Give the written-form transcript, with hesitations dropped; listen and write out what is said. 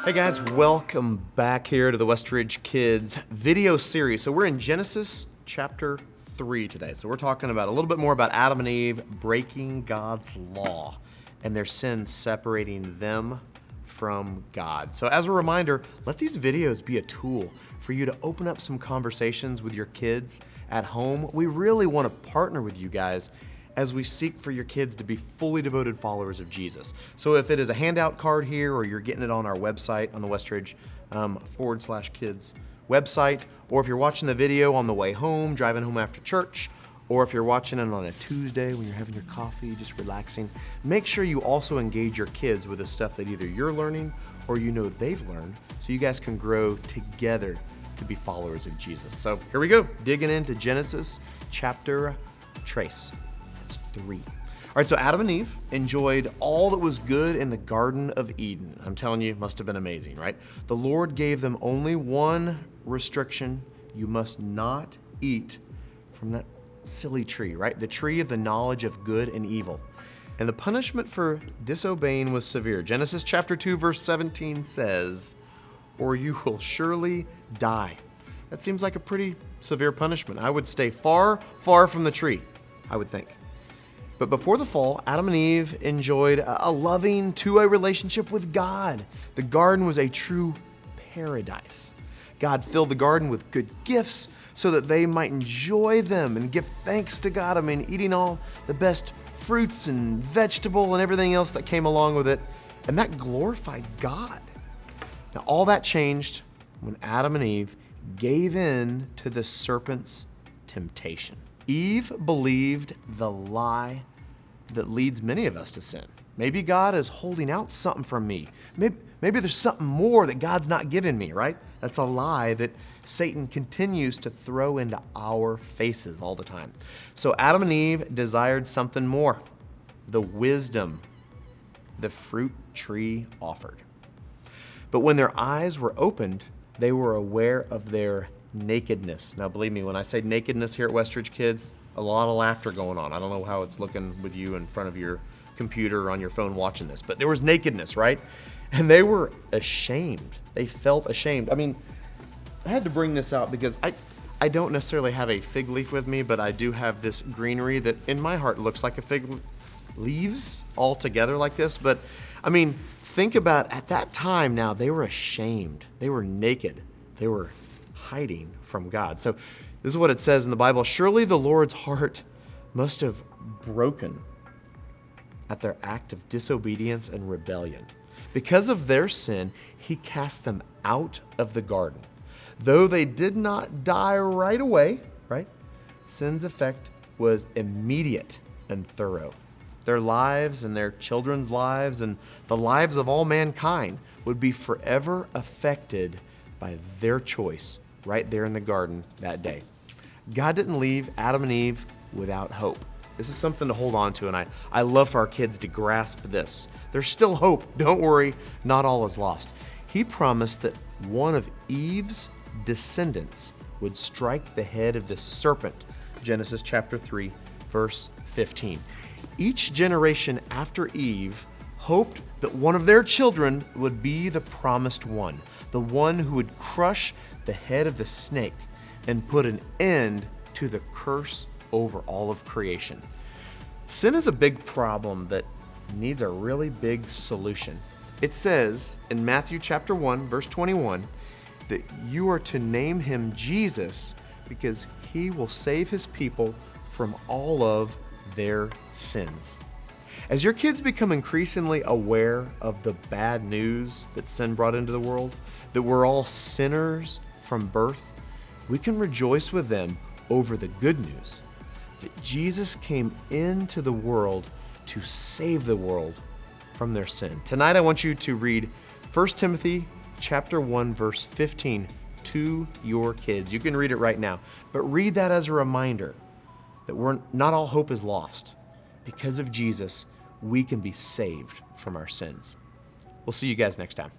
Hey guys, welcome back here to the Westridge Kids video series. So we're in Genesis chapter 3 today. So we're talking about a little bit more about Adam and Eve breaking God's law and their sin separating them from God. So as a reminder, let these videos be a tool for you to open up some conversations with your kids at home. We really want to partner with you guys as we seek for your kids to be fully devoted followers of Jesus. So if it is a handout card here, or you're getting it on our website, on the Westridge /kids website, or if you're watching the video on the way home, driving home after church, or if you're watching it on a Tuesday when you're having your coffee, just relaxing, make sure you also engage your kids with the stuff that either you're learning or you know they've learned, so you guys can grow together to be followers of Jesus. So here we go, digging into Genesis chapter 3. All right, so Adam and Eve enjoyed all that was good in the Garden of Eden. I'm telling you, it must have been amazing, right? The Lord gave them only one restriction: you must not eat from that silly tree, right? The tree of the knowledge of good and evil. And the punishment for disobeying was severe. Genesis chapter 2, verse 17 says, "Or you will surely die." That seems like a pretty severe punishment. I would stay far, far from the tree, I would think. But before the fall, Adam and Eve enjoyed a loving two-way relationship with God. The garden was a true paradise. God filled the garden with good gifts so that they might enjoy them and give thanks to God. I mean, eating all the best fruits and vegetable and everything else that came along with it. And that glorified God. Now, all that changed when Adam and Eve gave in to the serpent's temptation. Eve believed the lie that leads many of us to sin. Maybe God is holding out something from me. Maybe there's something more that God's not giving me, right? That's a lie that Satan continues to throw into our faces all the time. So Adam and Eve desired something more: the wisdom the fruit tree offered. But when their eyes were opened, they were aware of their nakedness. Now, believe me, when I say nakedness here at Westridge Kids, a lot of laughter going on. I don't know how it's looking with you in front of your computer or on your phone watching this, but there was nakedness, right? And they were ashamed. They felt ashamed. I mean, I had to bring this out because I don't necessarily have a fig leaf with me, but I do have this greenery that in my heart looks like a fig leaves all together like this. But I mean, think about at that time now, they were ashamed. They were naked. They were hiding from God. So this is what it says in the Bible: "Surely the Lord's heart must have broken at their act of disobedience and rebellion. Because of their sin, he cast them out of the garden. Though they did not die right away," right? Sin's effect was immediate and thorough. Their lives and their children's lives and the lives of all mankind would be forever affected by their choice right there in the garden that day. God didn't leave Adam and Eve without hope. This is something to hold on to, and I love for our kids to grasp this. There's still hope. Don't worry, not all is lost. He promised that one of Eve's descendants would strike the head of the serpent. Genesis chapter 3, verse 15. Each generation after Eve hoped that one of their children would be the promised one, the one who would crush the head of the snake and put an end to the curse over all of creation. Sin is a big problem that needs a really big solution. It says in Matthew chapter 1, verse 21, that you are to name him Jesus because he will save his people from all of their sins. As your kids become increasingly aware of the bad news that sin brought into the world, that we're all sinners from birth, we can rejoice with them over the good news that Jesus came into the world to save the world from their sin. Tonight I want you to read 1 Timothy chapter 1, verse 15 to your kids. You can read it right now, but read that as a reminder that not all hope is lost. Because of Jesus, we can be saved from our sins. We'll see you guys next time.